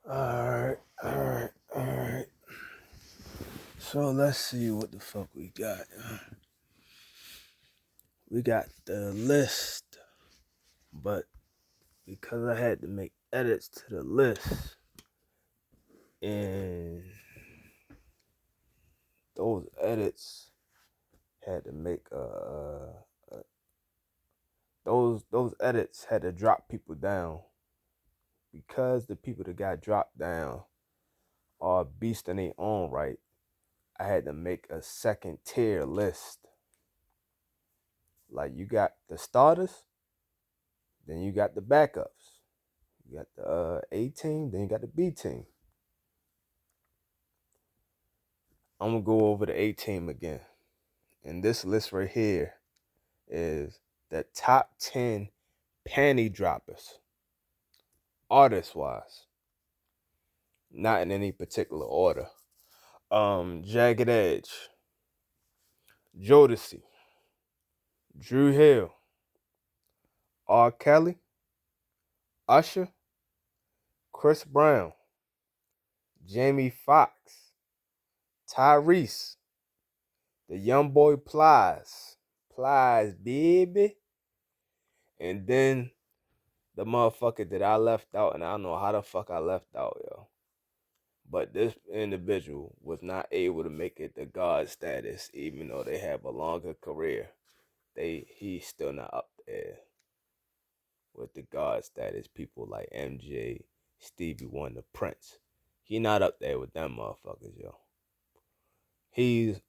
Alright. So let's see what the fuck we got. We got the list, but because I had to make edits to the list, and those edits had to make those edits had to drop people down because the people that got dropped down are beasts in their own right. I had to make a second tier list. Like you got the starters, then you got the backups. You got the A team, then you got the B team. I'm gonna go over the A team again. And this list right here is the top 10 panty droppers, artist wise. Not in any particular order. Jagged Edge, Jodeci, Dru Hill, R. Kelly, Usher, Chris Brown, Jamie Foxx, Tyrese, the young boy Plies, baby, and then the motherfucker that I left out, and I don't know how the fuck I left out, yo. But this individual was not able to make it to God status, even though they have a longer career. He's still not up there with the God status people like MJ, Stevie Wonder, Prince. He not up there with them motherfuckers, yo. He's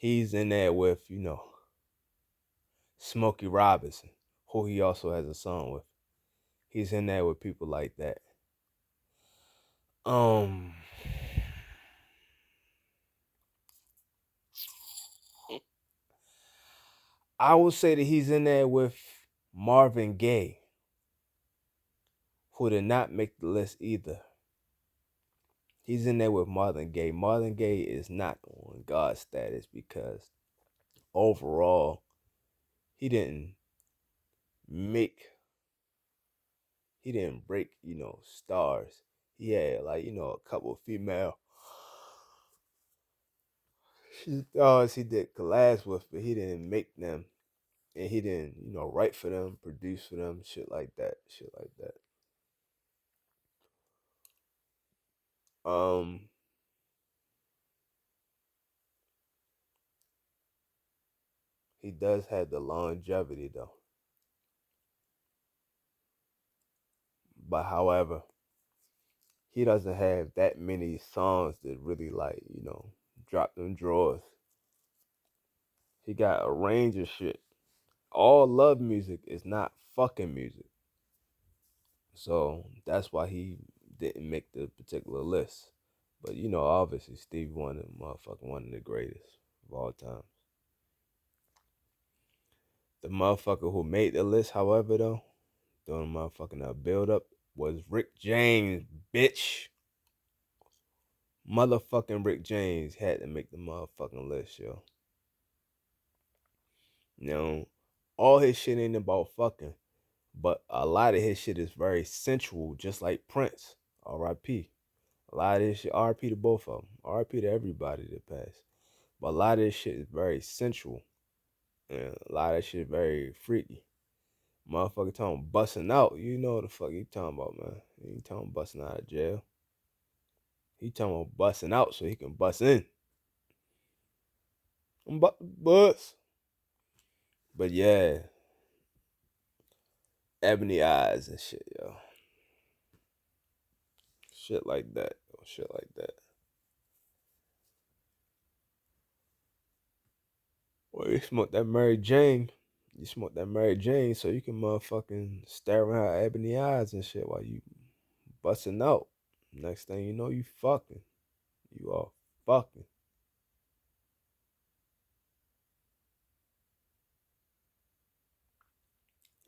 in there with, Smokey Robinson, who he also has a song with. He's in there with people like that. I would say that he's in there with Marvin Gaye, who did not make the list either. He's in there with Marvin Gaye. Marvin Gaye is not on God status because overall, he didn't break, stars. He had a couple of female stars he did collabs with, but he didn't make them. And he didn't, write for them, produce for them, shit like that. Um, he does have the longevity though. But however, he doesn't have that many songs that really drop them drawers. He got a range of shit. All love music is not fucking music. So that's why he didn't make the particular list. But obviously Stevie Wonder, motherfucking one of the greatest of all time. The motherfucker who made the list, however, though, doing motherfucking build up was Rick James, bitch. Motherfucking Rick James had to make the motherfucking list, yo. All his shit ain't about fucking, but a lot of his shit is very sensual, just like Prince, R.I.P. A lot of this shit, R.I.P. to both of them, R.I.P. to everybody that passed. But a lot of this shit is very sensual, and a lot of shit is very freaky. Motherfucker talking busting out. You know what the fuck he talking about, man. He ain't talking busting out of jail. He talking about busting out so he can bust in. I'm about to bust. But yeah. Ebony eyes and shit, yo. Shit like that. Shit like that. Well, you smoke that Mary Jane. You smoke that Mary Jane so you can motherfucking stare around ebony eyes and shit while you busting out. Next thing you know, you fucking. You all fucking.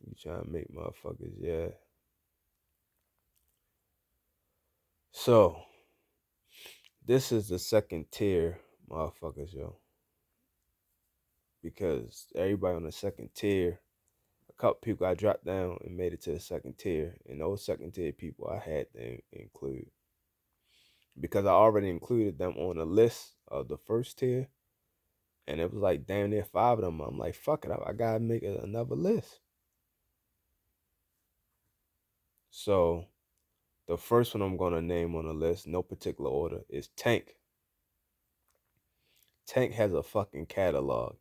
You trying to make motherfuckers, yeah. So, this is the second tier, motherfuckers, yo. Because everybody on the second tier couple people I dropped down and made it to the second tier, and those second tier people I had to include because I already included them on the list of the first tier, and it was like damn near 5 of them. I'm like, fuck it, I gotta make another list. So the first one I'm gonna name on the list, no particular order, is Tank. Tank has a fucking catalog.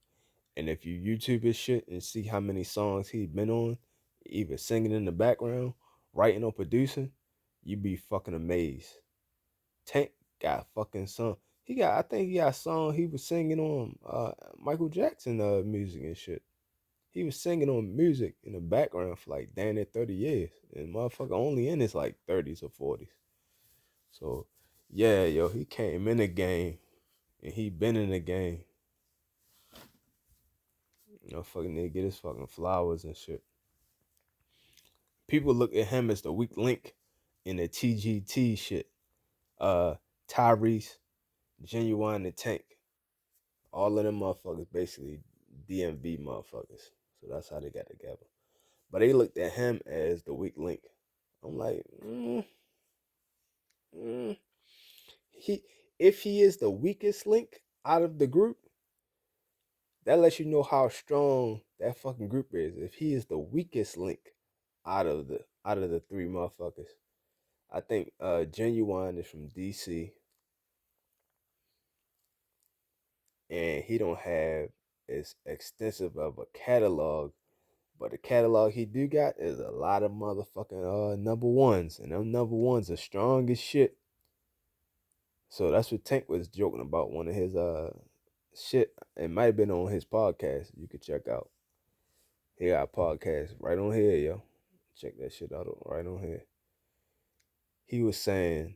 And if you YouTube his shit and see how many songs he been on, either singing in the background, writing or producing, you be fucking amazed. Tank got fucking song. I think he got a song he was singing on Michael Jackson music and shit. He was singing on music in the background for like damn near 30 years. And motherfucker only in his like 30s or 40s. So yeah, yo, he came in the game and he been in the game. You know, fucking nigga get his fucking flowers and shit. People look at him as the weak link in the TGT shit. Tyrese, Ginuwine, and Tank. All of them motherfuckers basically DMV motherfuckers. So that's how they got together. But they looked at him as the weak link. I'm like, if he is the weakest link out of the group, that lets you know how strong that fucking group is. If he is the weakest link out of the three motherfuckers, I think Ginuwine is from DC, and he don't have as extensive of a catalog, but the catalog he do got is a lot of motherfucking number ones, and them number ones are strong as shit. So that's what Tank was joking about. One of his shit, it might have been on his podcast. You could check out. He got a podcast right on here, yo. Check that shit out right on here. He was saying,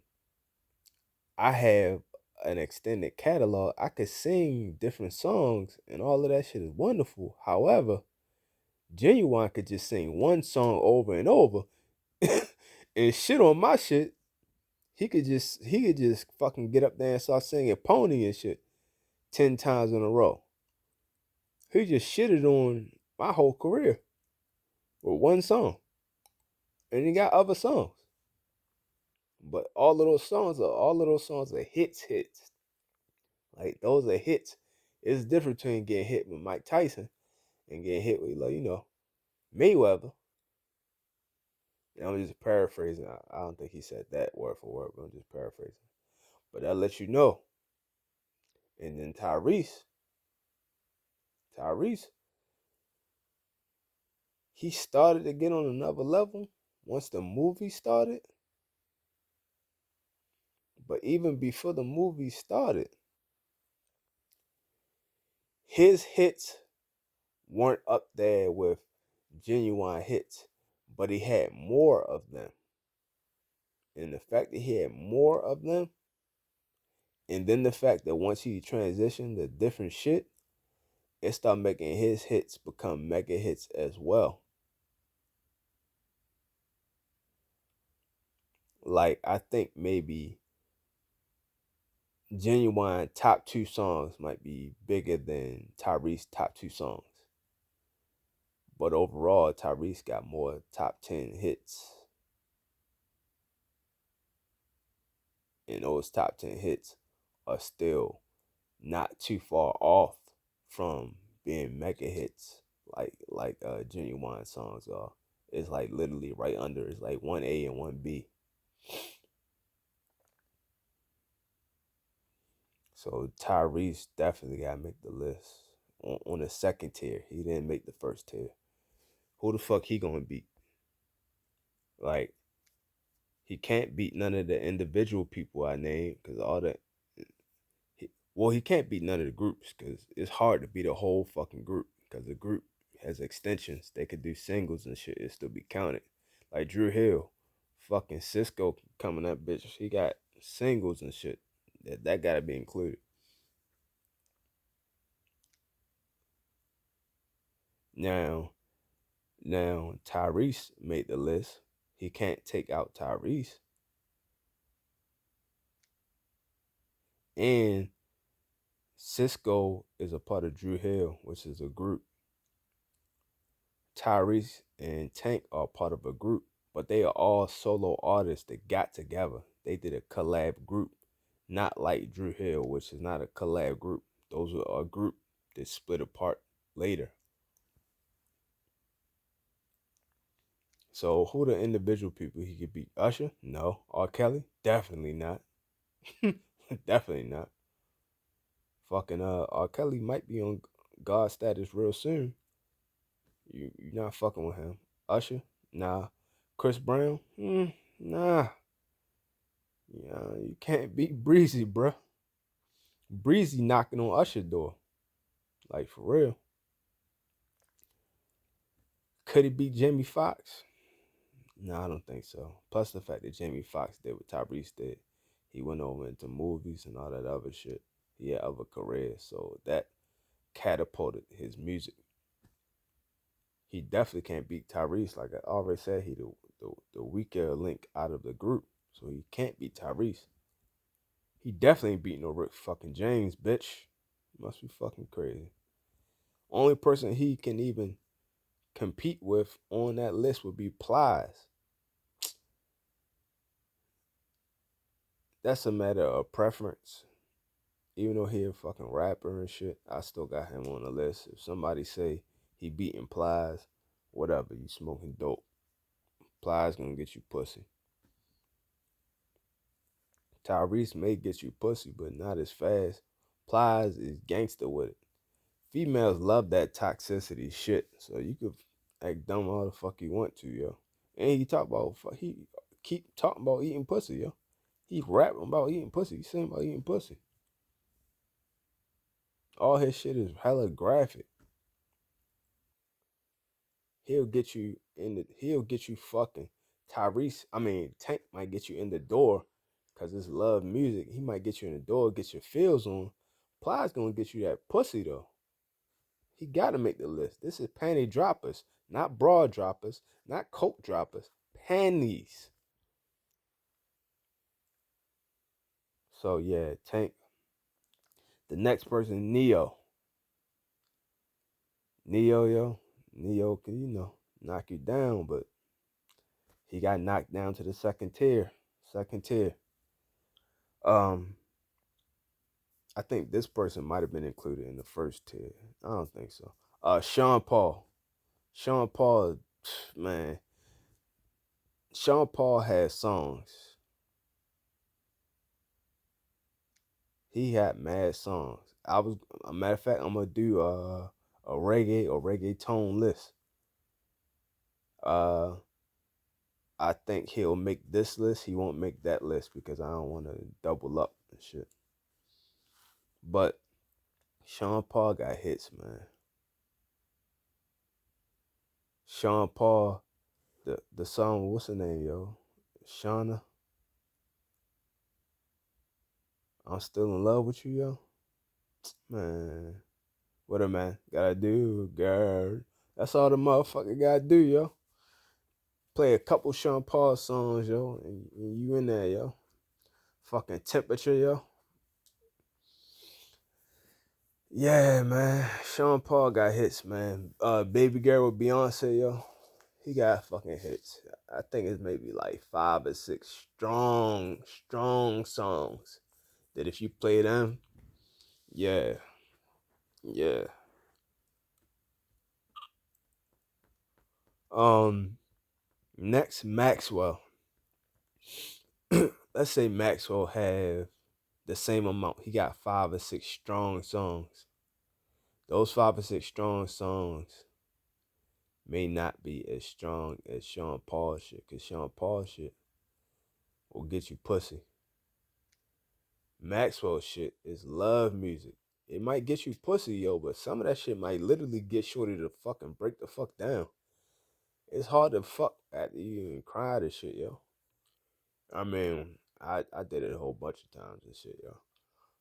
I have an extended catalog. I could sing different songs and all of that shit is wonderful. However, Ginuwine could just sing one song over and over and shit on my shit. He could just fucking get up there and start singing Pony and shit 10 times in a row. He just shitted on my whole career with one song. And he got other songs. But all of those songs are hits. Like those are hits. It's different between getting hit with Mike Tyson and getting hit with, like, you know, Mayweather. And I'm just paraphrasing. I don't think he said that word for word, but I'm just paraphrasing. But that lets you know. And then Tyrese, he started to get on another level once the movie started. But even before the movie started, his hits weren't up there with Ginuwine hits, but he had more of them. And the fact that he had more of them, and then the fact that once he transitioned to different shit, it started making his hits become mega hits as well. Like, I think maybe Ginuwine top 2 songs might be bigger than Tyrese top 2 songs. But overall, Tyrese got more top 10 hits. And those top 10 hits are still not too far off from being mega hits like Ginuwine songs are. It's like literally right under. It's like 1A and 1B. So Tyrese definitely gotta make the list on the second tier. He didn't make the first tier. Who the fuck he gonna beat? Like, he can't beat none of the individual people I named because all that. He can't beat none of the groups because it's hard to beat a whole fucking group because the group has extensions. They could do singles and shit. It still be counted. Like Dru Hill, fucking Cisco coming up, bitch. He got singles and shit. That gotta be included. Now Tyrese made the list. He can't take out Tyrese. And Cisco is a part of Dru Hill, which is a group. Tyrese and Tank are part of a group, but they are all solo artists that got together. They did a collab group, not like Dru Hill, which is not a collab group. Those are a group that split apart later. So who the individual people he could beat? Usher? No. R. Kelly? Definitely not. Definitely not. Fucking R. Kelly might be on God status real soon. You're not fucking with him. Usher? Nah. Chris Brown? Nah. Yeah, you can't beat Breezy, bruh. Breezy knocking on Usher door. Like for real. Could he beat Jamie Foxx? No, I don't think so. Plus the fact that Jamie Foxx did what Tyrese did. He went over into movies and all that other shit. He had other careers, so that catapulted his music. He definitely can't beat Tyrese. Like I already said, he the weaker link out of the group, so he can't beat Tyrese. He definitely ain't beating no Rick fucking James, bitch. Must be fucking crazy. Only person he can even compete with on that list would be Plies. That's a matter of preference. Even though he a fucking rapper and shit, I still got him on the list. If somebody say he beating Plies, whatever, you smoking dope. Plies gonna get you pussy. Tyrese may get you pussy, but not as fast. Plies is gangster with it. Females love that toxicity shit, so you could act dumb all the fuck you want to, yo. And he keep talking about eating pussy, yo. He rapping about eating pussy. He sing about eating pussy. All his shit is hella graphic. He'll get you fucking Tank might get you in the door because it's love music. He might get you in the door, get your feels on. Plies gonna get you that pussy though. He gotta make the list. This is panty droppers, not bra droppers, not coke droppers, panties. So yeah, Tank. The next person, Neo. Neo, yo. Neo can, knock you down, but he got knocked down to the second tier. Second tier. Um, I think this person might have been included in the first tier. I don't think so. Sean Paul. Sean Paul, man. Sean Paul has songs. He had mad songs. A matter of fact, I'm gonna do a reggae or reggaeton list. Uh, I think he'll make this list. He won't make that list because I don't want to double up and shit. But Sean Paul got hits, man. Sean Paul, the song, what's the name, yo? Shauna. I'm still in love with you, yo. Man, what a man gotta do, girl. That's all the motherfucker gotta do, yo. Play a couple Sean Paul songs, yo, and you in there, yo. Fucking temperature, yo. Yeah, man. Sean Paul got hits, man. Baby Girl with Beyonce, yo. He got fucking hits. I think it's maybe like 5 or 6 strong songs that if you play them, yeah. Yeah. Next, Maxwell. Let's say Maxwell have the same amount. He got 5 or 6 strong songs. Those 5 or 6 strong songs may not be as strong as Sean Paul shit, because Sean Paul shit will get you pussy. Maxwell shit is love music. It might get you pussy, yo, but some of that shit might literally get shorty to fucking break the fuck down. It's hard to fuck after you even cry this shit, yo. I mean, I did it a whole bunch of times and shit, yo.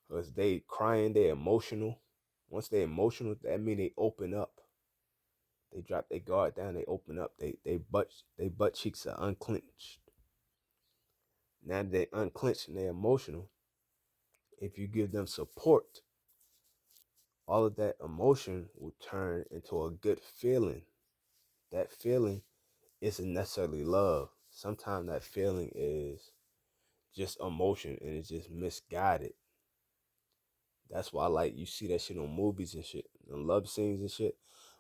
Cause they crying, they emotional. Once they emotional, that mean they open up. They drop their guard down, they open up. They butt cheeks are unclenched. Now they unclenched and they emotional. If you give them support, all of that emotion will turn into a good feeling. that feeling isn't necessarily love. Sometimes that feeling is just emotion and it's just misguided. That's why, like, you see that shit on movies and shit, on love scenes and shit.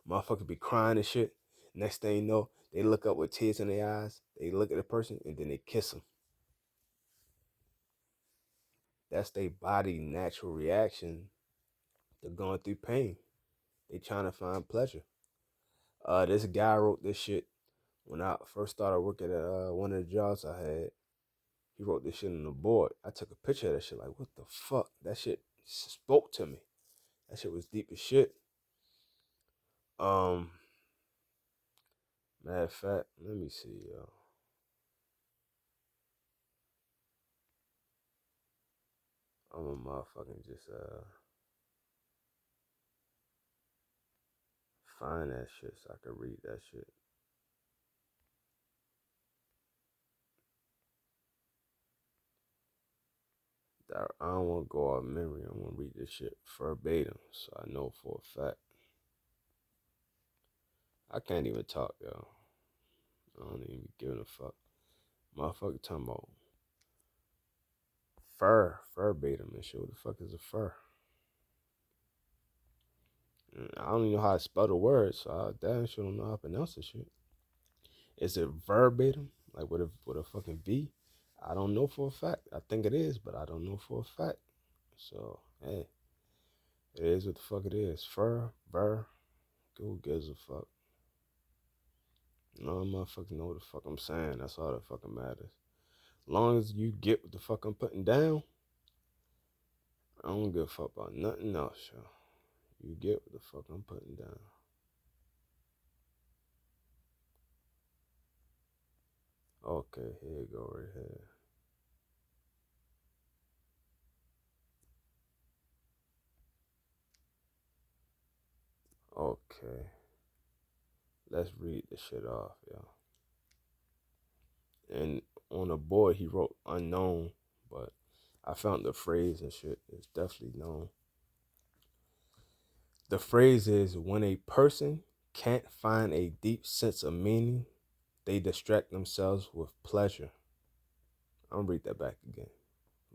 Motherfuckers be crying and shit. Next thing you know, they look up with tears in their eyes. They look at the person and then they kiss them. That's their body natural reaction to going through pain. They trying to find pleasure. This guy wrote this shit when I first started working at one of the jobs I had. He wrote this shit on the board. I took a picture of that shit. Like, what the fuck? That shit spoke to me. That shit was deep as shit. Matter of fact, let me see, yo. I'm a motherfucking just find that shit so I can read that shit. I don't want to go off memory. I want to read this shit verbatim so I know for a fact. I can't even talk, yo. I don't even be giving a fuck. Motherfucker talking about verbatim and shit. What the fuck is a fur? I don't even know how to spell the word, so I damn sure don't know how to pronounce this shit. Is it verbatim? Like with a fucking V? I don't know for a fact. I think it is, but I don't know for a fact. So, hey. It is what the fuck it is. Fur, burr, who gives a fuck? No motherfucker know what the fuck I'm saying. That's all that fucking matters. As long as you get what the fuck I'm putting down, I don't give a fuck about nothing else, yo. You get what the fuck I'm putting down. Okay, here you go right here. Okay. Let's read the shit off, yo. And on the board he wrote unknown, but I found the phrase and shit. It's definitely known. The phrase is when a person can't find a deep sense of meaning, they distract themselves with pleasure. I'm gonna read that back again.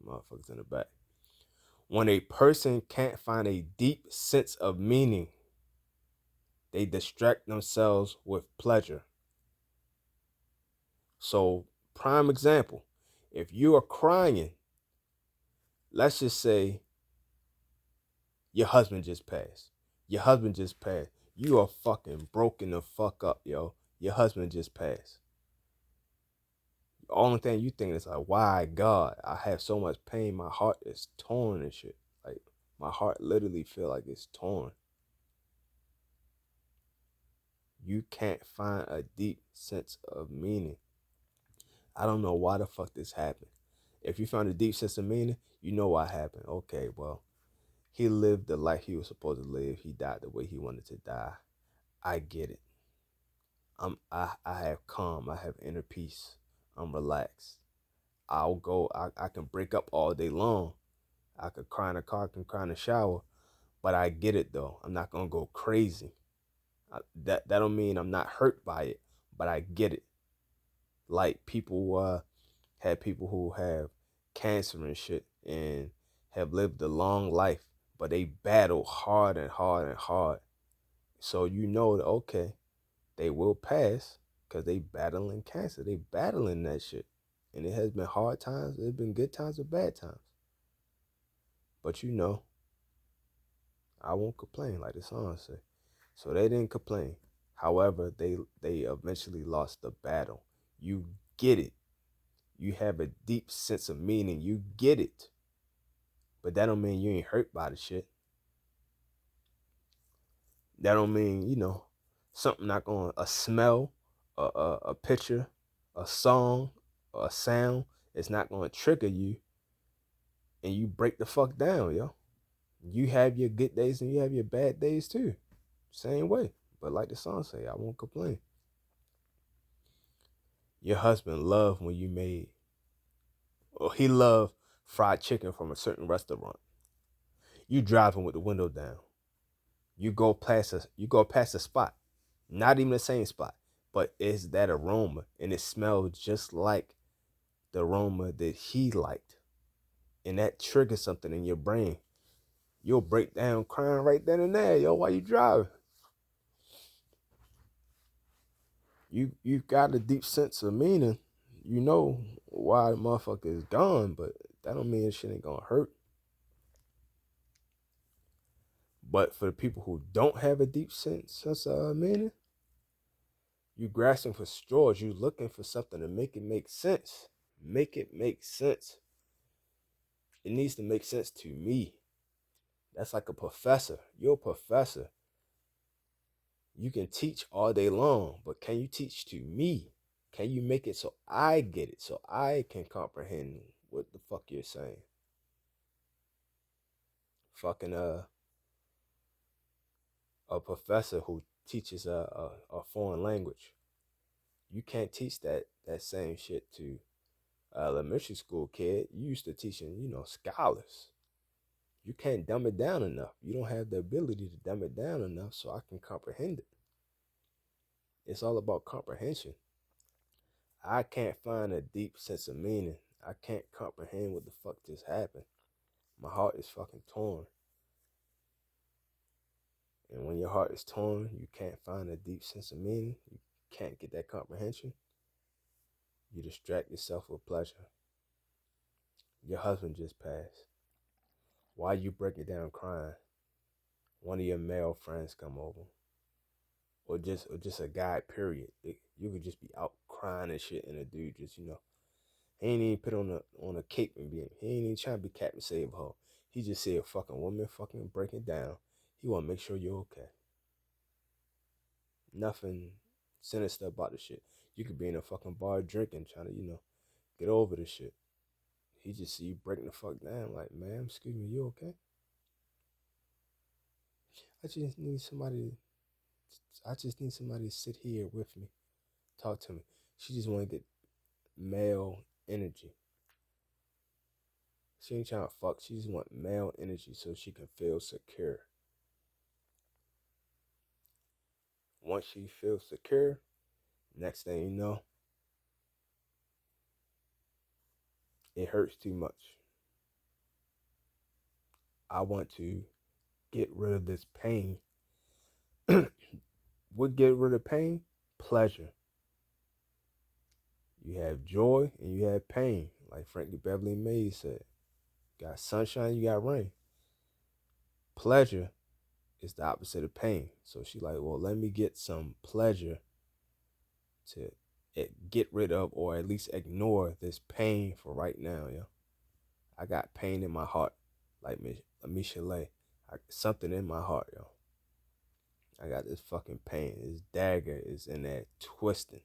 Motherfuckers in the back. When a person can't find a deep sense of meaning, they distract themselves with pleasure. So, prime example, if you are crying, let's just say your husband just passed. Your husband just passed. You are fucking broken the fuck up, yo. Your husband just passed. The only thing you think is like, why God? I have so much pain. My heart is torn and shit. Like, my heart literally feel like it's torn. You can't find a deep sense of meaning. I don't know why the fuck this happened. If you found a deep sense of meaning, you know what happened. Okay, well, he lived the life he was supposed to live. He died the way he wanted to die. I get it. I have calm. I have inner peace. I'm relaxed. I can break up all day long. I could cry in the car, I can cry in the shower, but I get it though. I'm not gonna go crazy. That don't mean I'm not hurt by it, but I get it. Like people had people who have cancer and shit and have lived a long life, but they battle hard and hard and hard. So you know that okay, they will pass because they battling cancer. They battling that shit. And it has been hard times, there's been good times and bad times. But you know, I won't complain like the song say. So they didn't complain. However, they eventually lost the battle. You get it. You have a deep sense of meaning. You get it. But that don't mean you ain't hurt by the shit. That don't mean, you know, something not going, a smell, a picture, a song, a sound, it's not going to trigger you and you break the fuck down, yo. You have your good days and you have your bad days too. Same way. But like the song say, I won't complain. Your husband loved when you made, or he loved fried chicken from a certain restaurant. You driving with the window down. You go past a spot. Not even the same spot. but it's that aroma, and it smells just like the aroma that he liked, and that triggers something in your brain. You'll break down crying right then and there, yo, while you driving. You got a deep sense of meaning. You know why the motherfucker is gone, but that don't mean shit ain't gonna hurt. But for the people who don't have a deep sense of meaning, you grasping for straws. You looking for something to make it make sense. Make it make sense. It needs to make sense to me. That's like a professor. You're a professor. You can teach all day long, but can you teach to me? Can you make it so I get it, so I can comprehend what the fuck you're saying? Fucking a professor who teaches a foreign language. You can't teach that same shit to elementary school kid. You used to teaching, scholars. You can't dumb it down enough. You don't have the ability to dumb it down enough so I can comprehend it. It's all about comprehension. I can't find a deep sense of meaning. I can't comprehend what the fuck just happened. My heart is fucking torn. And when your heart is torn, you can't find a deep sense of meaning. You can't get that comprehension. You distract yourself with pleasure. Your husband just passed. Why you break it down crying? One of your male friends come over. Or just a guy, period. You could just be out crying and shit, and a dude just, he ain't even put on a cape and he ain't even trying to be Captain Save Ho. He just see a fucking woman fucking breaking down. He want to make sure you're okay. Nothing sinister about the shit. You could be in a fucking bar drinking, trying to, get over the shit. He just see you breaking the fuck down, like, ma'am, excuse me, you okay? I just need somebody to sit here with me, talk to me. She just want to get male energy. She ain't trying to fuck. She just want male energy so she can feel secure. Once she feels secure, next thing you know, it hurts too much. I want to get rid of this pain. What get rid of pain? Pleasure. You have joy and you have pain. Like Frankie Beverly Mays said. You got sunshine, you got rain. Pleasure is the opposite of pain. So she like, well, let me get some pleasure to get rid of or at least ignore this pain for right now, yo. I got pain in my heart, like Michelet. Something in my heart, yo. I got this fucking pain. This dagger is in there twisting.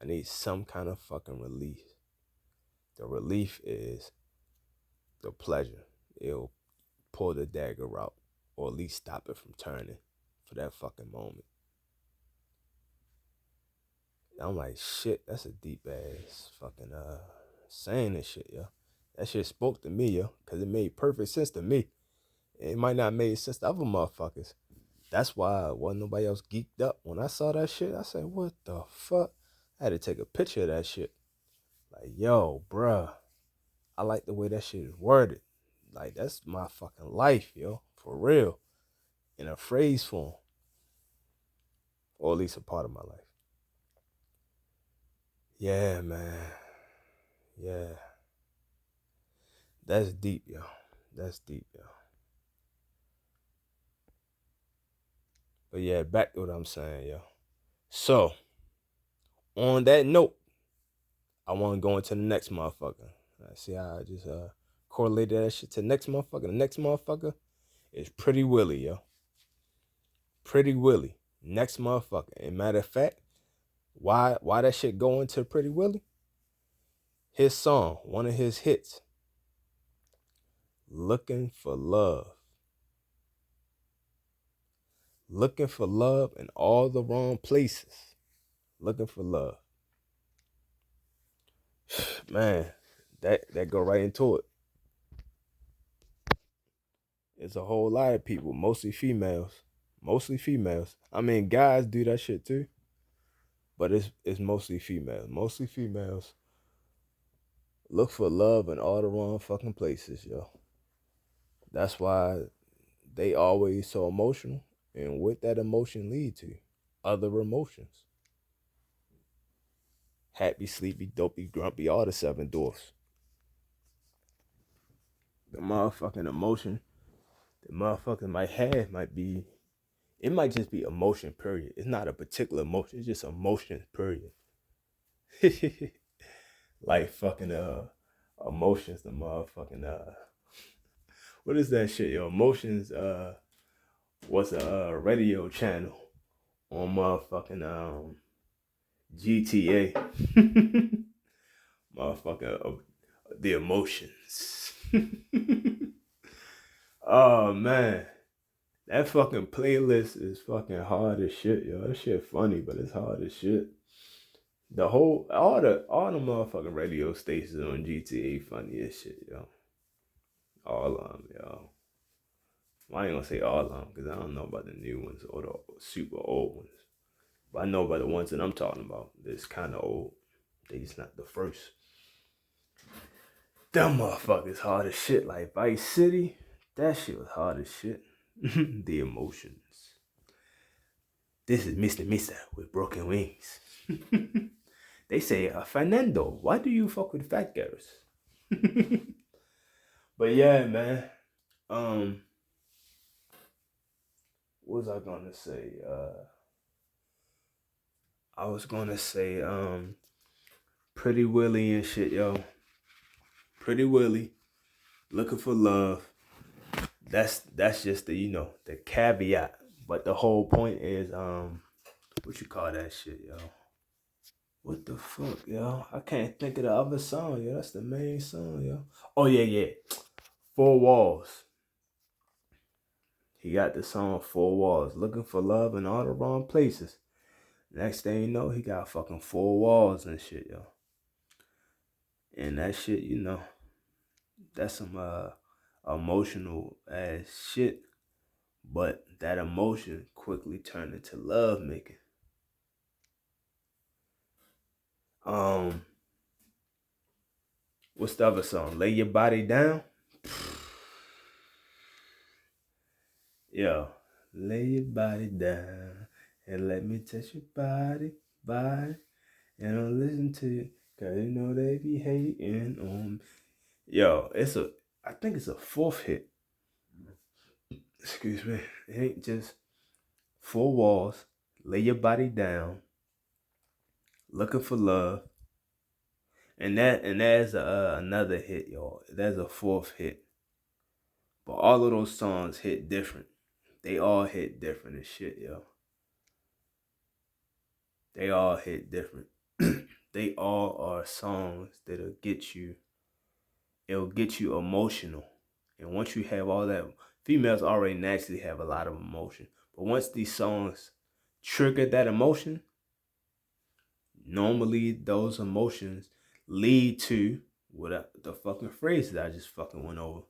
I need some kind of fucking relief. The relief is the pleasure. It'll pull the dagger out or at least stop it from turning for that fucking moment. I'm like, shit, that's a deep ass fucking saying this shit, yo. That shit spoke to me, yo, because it made perfect sense to me. It might not make sense to other motherfuckers. That's why wasn't nobody else geeked up. When I saw that shit, I said, what the fuck? I had to take a picture of that shit. Like, yo, bruh, I like the way that shit is worded. Like, that's my fucking life, yo, for real. In a phrase form. Or at least a part of my life. Yeah, man. Yeah. That's deep, yo. That's deep, yo. But yeah, back to what I'm saying, yo. So, on that note, I want to go into the next motherfucker. See how I just correlated that shit to the next motherfucker? The next motherfucker is Pretty Willie, yo. Pretty Willie. Next motherfucker. And matter of fact, why that shit going to Pretty Willie? His song, one of his hits, Looking for Love. Looking for love in all the wrong places. Looking for love. Man, that go right into it. It's a whole lot of people, mostly females. I mean, guys do that shit too. but it's mostly females. Mostly females look for love in all the wrong fucking places, yo. That's why they always so emotional, and what that emotion lead to? Other emotions. Happy, sleepy, dopey, grumpy, all the seven dwarfs. The motherfucking emotion the motherfucker it might just be emotion, period. It's not a particular emotion, it's just emotion, period. Like fucking emotions, the motherfucking what is that shit, yo? Emotions was a radio channel on motherfucking GTA. Motherfucker, the emotions. Oh man, that fucking playlist is fucking hard as shit, yo. That shit funny, but it's hard as shit. All the motherfucking radio stations on GTA funny as shit, yo. All of them, yo. Well, I ain't gonna say all of them because I don't know about the new ones or the super old ones. But I know about the ones that I'm talking about. That's kind of old. They just not the first. Them motherfuckers hard as shit. Like Vice City, that shit was hard as shit. The emotions. This is Mr. Missa with broken wings. They say, Fernando, why do you fuck with fat girls? But yeah, man. What was I gonna say? I was gonna say, Pretty Willie and shit, yo. Pretty Willie, looking for love. That's just the the caveat. But the whole point is, what you call that shit, yo? What the fuck, yo? I can't think of the other song, yo. That's the main song, yo. Oh yeah. 4 Walls. He got the song 4 Walls. Looking for love in all the wrong places. Next thing you know, he got fucking 4 walls and shit, yo. And that shit, that's some emotional ass shit. But that emotion quickly turned into love making. What's the other song? Lay Your Body Down? Yo, lay your body down and let me touch your body, and don't listen to you, cause you know they be hating on me. Yo, I think it's a 4th hit. Excuse me. It ain't just 4 Walls, Lay Your Body Down, Looking for Love, and there's another hit, y'all. There's a 4th hit. But all of those songs hit different. They all hit different as shit, yo. They all hit different. They all are songs that'll get you. It'll get you emotional. And once you have all that, females already naturally have a lot of emotion. But once these songs trigger that emotion, normally those emotions lead to the fucking phrase that I just fucking went over.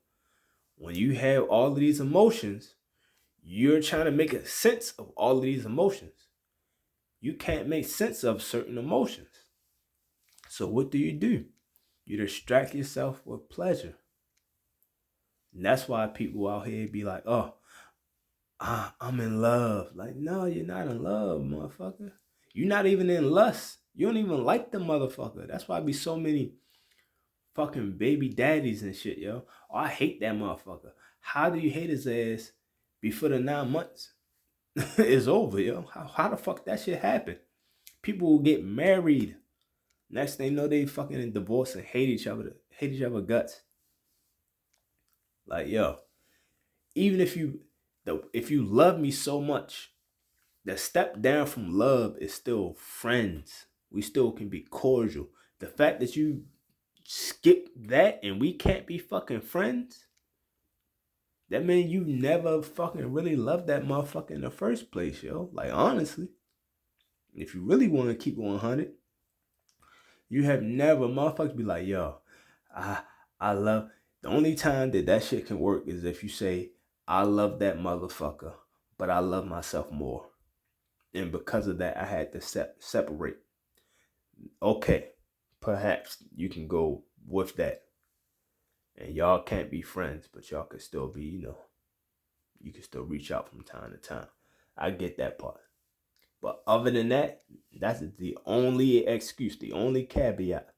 When you have all of these emotions, you're trying to make a sense of all of these emotions. You can't make sense of certain emotions. So what do? You distract yourself with pleasure. And that's why people out here be like, oh, I'm in love. Like, no, you're not in love, motherfucker. You're not even in lust. You don't even like the motherfucker. That's why I be so many fucking baby daddies and shit, yo. Oh, I hate that motherfucker. How do you hate his ass before the 9 months is over, yo? How the fuck that shit happen? People will get married. Next thing you know, they fucking divorce and hate each other guts. Like, yo, even if you love me so much, the step down from love is still friends. We still can be cordial. The fact that you skip that and we can't be fucking friends, that means you never fucking really loved that motherfucker in the first place, yo. Like, honestly, if you really want to keep it 100, you have never, motherfuckers be like, yo, I love, the only time that shit can work is if you say, I love that motherfucker, but I love myself more. And because of that, I had to separate. Okay, perhaps you can go with that. And y'all can't be friends, but y'all can still be, you can still reach out from time to time. I get that part. But other than that, that's the only excuse, the only caveat.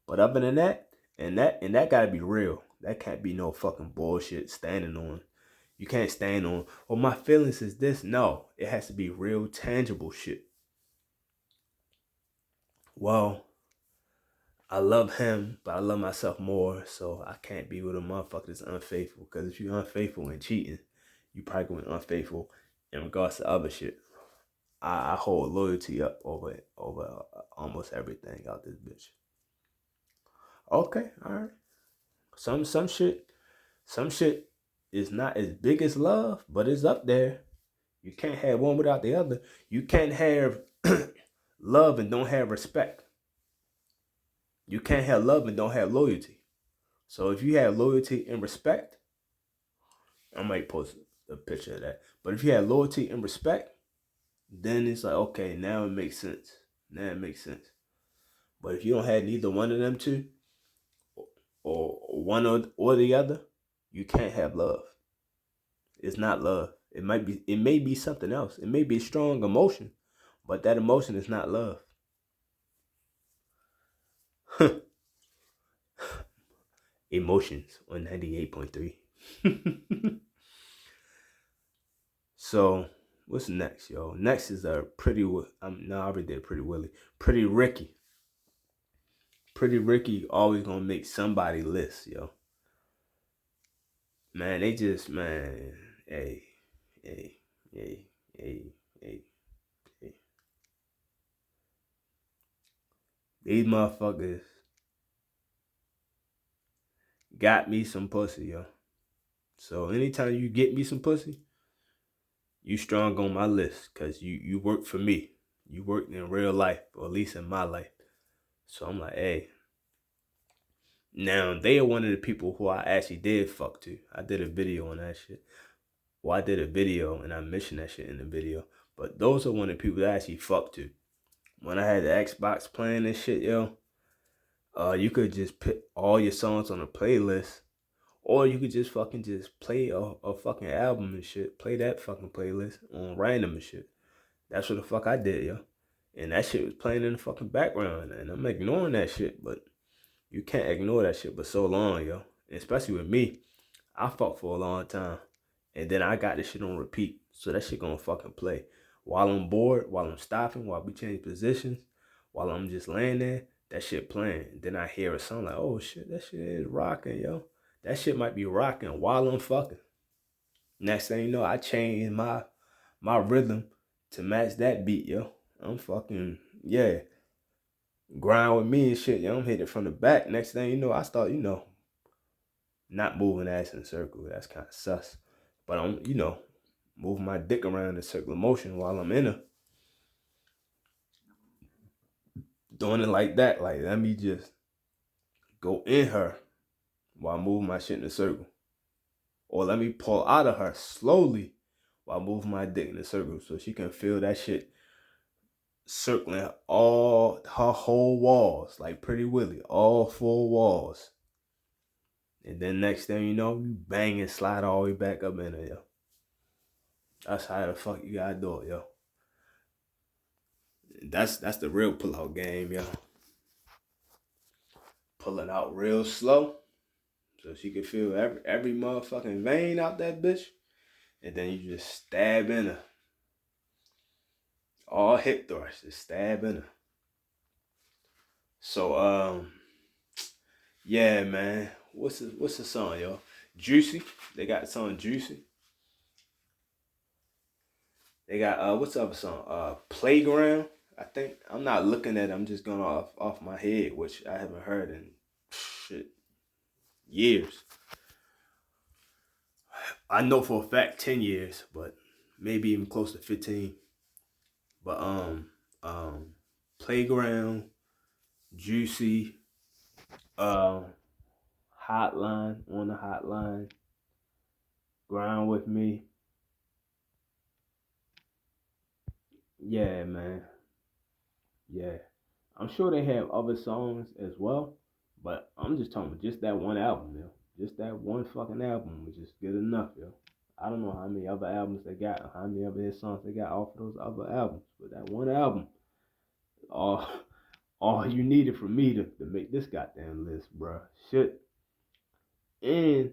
But other than that, and that gotta be real. That can't be no fucking bullshit standing on. You can't stand on, well, my feelings is this. No, it has to be real, tangible shit. Well, I love him, but I love myself more, so I can't be with a motherfucker that's unfaithful. Because if you're unfaithful and cheating, you probably going unfaithful in regards to other shit. I hold loyalty up over almost everything out this bitch. Okay, all right. Some shit is not as big as love, but it's up there. You can't have one without the other. You can't have love and don't have respect. You can't have love and don't have loyalty. So if you have loyalty and respect, I might post a picture of that. But if you have loyalty and respect, then it's like, okay, now it makes sense. Now it makes sense. But if you don't have neither one of them two, or one or the other, you can't have love. It's not love. It may be something else. It may be a strong emotion, but that emotion is not love. Emotions on 98.3. So, what's next, yo? Next is I already did Pretty Willie. Pretty Riccy. Pretty Riccy always gonna make somebody list, yo. Man, they just, man, hey. These motherfuckers got me some pussy, yo. So anytime you get me some pussy, you strong on my list, because you work for me. You work in real life, or at least in my life. So I'm like, hey. Now, they are one of the people who I actually did fuck to. I did a video on that shit. Well, I did a video, and I mentioned that shit in the video. But those are one of the people that I actually fucked to. When I had the Xbox playing this shit, yo, you could just put all your songs on a playlist. Or you could just play a fucking album and shit. Play that fucking playlist on random and shit. That's what the fuck I did, yo. And that shit was playing in the fucking background. And I'm ignoring that shit, but you can't ignore that shit for so long, yo. And especially with me. I fucked for a long time. And then I got this shit on repeat. So that shit gonna fucking play. While I'm bored, while I'm stopping, while we change positions, while I'm just laying there, that shit playing. And then I hear a song like, oh shit, that shit is rocking, yo. That shit might be rocking while I'm fucking. Next thing you know, I changed my rhythm to match that beat, yo. I'm fucking, yeah. Grind with me and shit, yo. I'm hitting from the back. Next thing you know, I start, not moving ass in a circle. That's kind of sus. But I'm, moving my dick around in a circular motion while I'm in her. Doing it like that. Like, let me just go in her while moving my shit in a circle. Or let me pull out of her slowly while moving my dick in a circle so she can feel that shit circling all her whole walls, like Pretty Willie, all 4 walls. And then next thing you know, you bang and slide all the way back up in her, yo. That's how the fuck you gotta do it, yo. That's the real pull-out game, yo. Pull it out real slow so she can feel every motherfucking vein out that bitch. And then you just stab in her. All hip thrusts, just stab in her. So, yeah, man. What's the song, yo? Juicy. They got the song Juicy. They got what's the other song? Playground. I think I'm not looking at it. I'm just going off my head, which I haven't heard in shit years. I know for a fact 10 years, but maybe even close to 15. But Playground, Juicy, Hotline, on the Hotline, Grind with Me. Yeah, man. Yeah. I'm sure they have other songs as well, but I'm just talking about just that one album, yo. Just that one fucking album was just good enough, yo. I don't know how many other albums they got, or how many other hit songs they got off of those other albums, but that one album, all all you needed for me to make this goddamn list, bro. Shit. And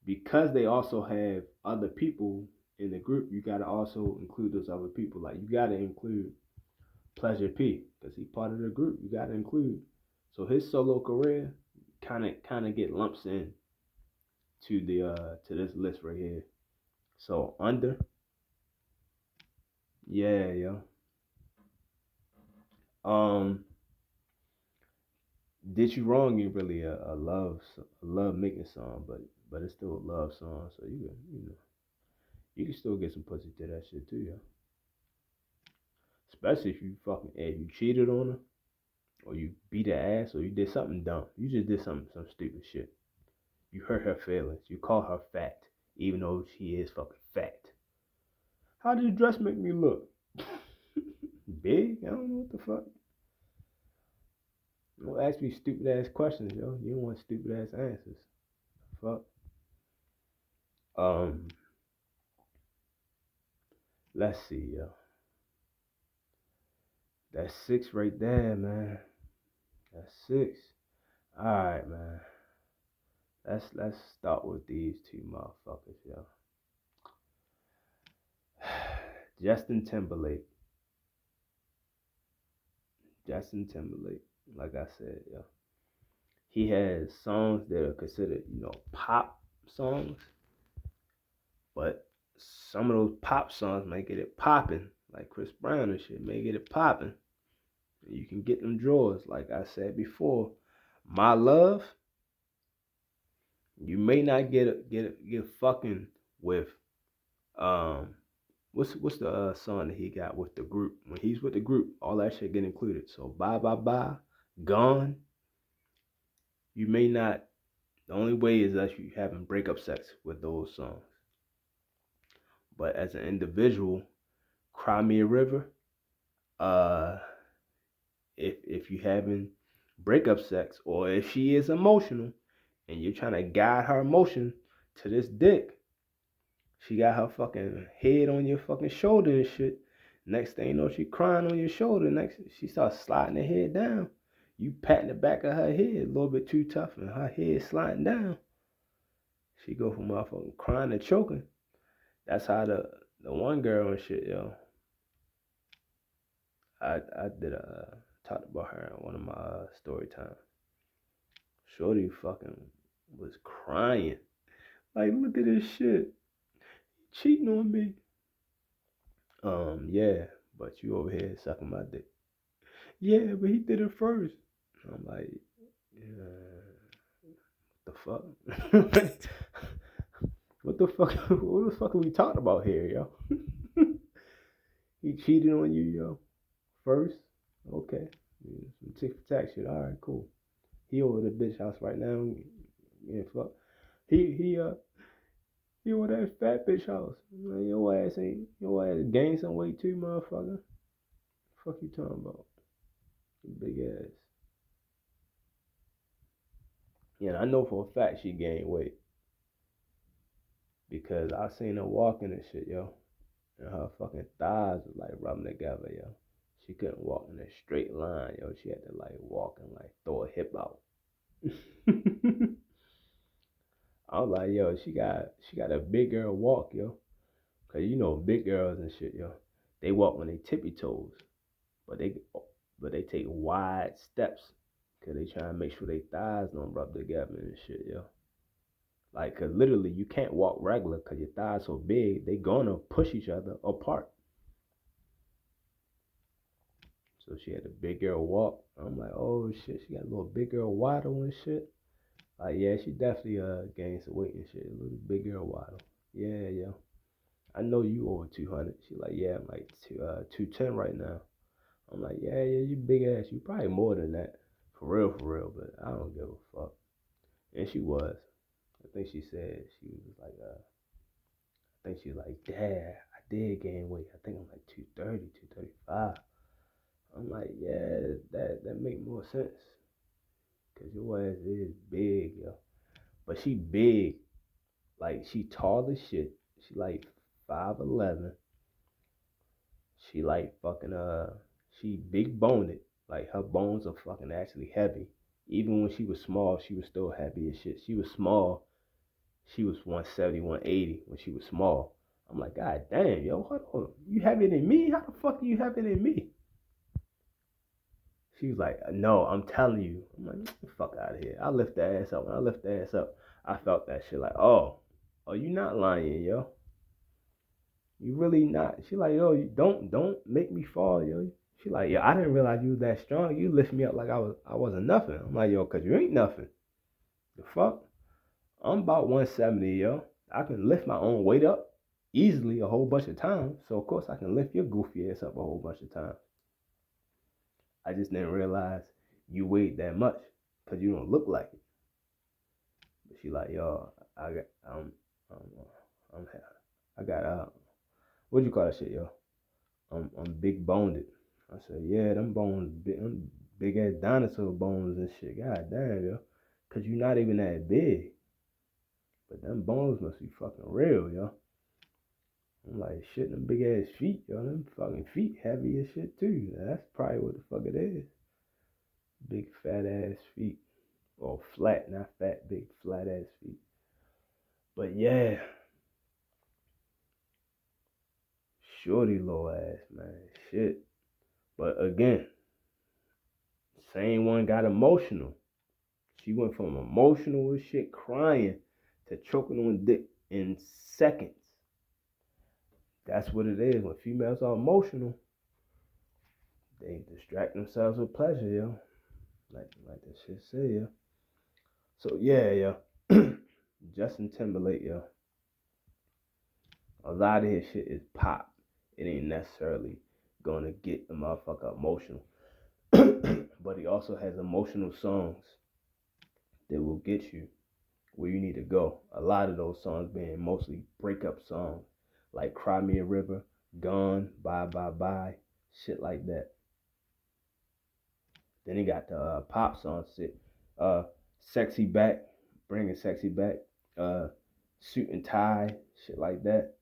because they also have other people in the group, you gotta also include those other people. Like you gotta include Pleasure P because he's part of the group. You gotta include. So his solo career kind of get lumps in to this list right here. So under, yeah, yo. Um, Did You Wrong ain't really a love making song, but it's still a love song. So you can still get some pussy to that shit too, yo. Especially if you cheated on her or you beat her ass or you did something dumb. You just did some stupid shit. You hurt her feelings. You call her fat, even though she is fucking fat. How did your dress make me look? Big? I don't know what the fuck. Don't ask me stupid ass questions, yo. You don't want stupid ass answers. Fuck. Um, let's see, yo. That's six right there, man. That's six. Alright, man. Let's start with these two motherfuckers, yo. Justin Timberlake. Justin Timberlake. Like I said, yo. He has songs that are considered, pop songs, but some of those pop songs may get it popping, like Chris Brown and shit, may get it popping. You can get them drawers, like I said before. My Love, you may not get fucking with what's the song that he got with the group? When he's with the group, all that shit get included. So Bye Bye Bye, Gone, you may not. The only way is that you having breakup sex with those songs. But as an individual, Cry Me a River, uh, if you having breakup sex or if she is emotional and you're trying to guide her emotion to this dick, she got her fucking head on your fucking shoulder and shit. Next thing you know, she crying on your shoulder. Next, she starts sliding her head down. You patting the back of her head a little bit too tough, and her head sliding down. She go from motherfucking crying to choking. That's how the one girl and shit, yo. I did talked about her in one of my story times. Shorty fucking was crying. Like, look at this shit. Cheating on me. Yeah, but you over here sucking my dick. Yeah, but he did it first. I'm like, yeah, what the fuck? What the fuck? What the fuck are we talking about here, yo? He cheated on you, yo. First, okay. Some tick for tack shit. All right, cool. He over the bitch house right now. Yeah, fuck. He over that fat bitch house. Man, your ass gained some weight too, motherfucker. Fuck you talking about? Big ass. Yeah, I know for a fact she gained weight because I seen her walking and shit, yo, and her fucking thighs was like rubbing together, yo. She couldn't walk in a straight line, yo. She had to like walk and like throw a hip out. I was like, yo, she got a big girl walk, yo. Cause big girls and shit, yo. They walk on their tippy toes, but they take wide steps. Cause they try to make sure their thighs don't rub together and shit, yo. Like, cause literally you can't walk regular cause your thighs so big, they gonna push each other apart. So she had a big girl walk. I'm like, oh shit, she got a little big girl waddle and shit. Like, yeah, she definitely gained some weight and shit. A little big girl waddle. Yeah, yeah. I know you over 200. She like, yeah, I'm like 210 right now. I'm like, yeah, yeah, you big ass. You probably more than that. For real, but I don't give a fuck. And she was. I think she said she was like, I think she was like, Dad, I did gain weight. I think I'm like 230, 235. I'm like, yeah, that make more sense. Cause your ass is big, yo. But she big. Like, she tall as shit. She like 5'11". She like fucking she big boned. Like, her bones are fucking actually heavy. Even when she was small, she was still heavy as shit. She was small. She was 170, 180 when she was small. I'm like, God damn, yo, hold on. You heavier than me? How the fuck are you heavier than me? She was like, no, I'm telling you. I'm like, get the fuck out of here. I lift that ass up. When I lift that ass up, I felt that shit like, oh, you not lying, yo. You really not. She like, yo, you don't make me fall, yo. She like, yo, I didn't realize you was that strong. You lift me up like I wasn't nothing. I'm like, yo, cause you ain't nothing. The fuck? I'm about 170, yo. I can lift my own weight up easily a whole bunch of times. So of course I can lift your goofy ass up a whole bunch of times. I just didn't realize you weighed that much because you don't look like it. But she like, yo, I got I'm I got what do you call that shit, yo? I'm big boned. I said, yeah, them bones big ass dinosaur bones and shit. God damn, yo. Cause you're not even that big. But them bones must be fucking real, yo. I'm like, shit, them big ass feet, yo. Them fucking feet heavy as shit too. That's probably what the fuck it is. Big fat ass feet. Or flat, not fat, big flat ass feet. But yeah. Shorty low ass, man. Shit. But again, same one got emotional. She went from emotional as shit, crying, to choking on dick in seconds. That's what it is. When females are emotional, they distract themselves with pleasure, yo. Like that shit say, yo. So yeah, yo. Justin Timberlake, yo. A lot of his shit is pop. It ain't necessarily gonna get the motherfucker emotional. But he also has emotional songs that will get you where you need to go. A lot of those songs being mostly breakup songs, like Cry Me a River, Gone, Bye Bye Bye, shit like that. Then he got the pop songs, shit, Sexy Back, Bringing Sexy Back, Suit and Tie, shit like that.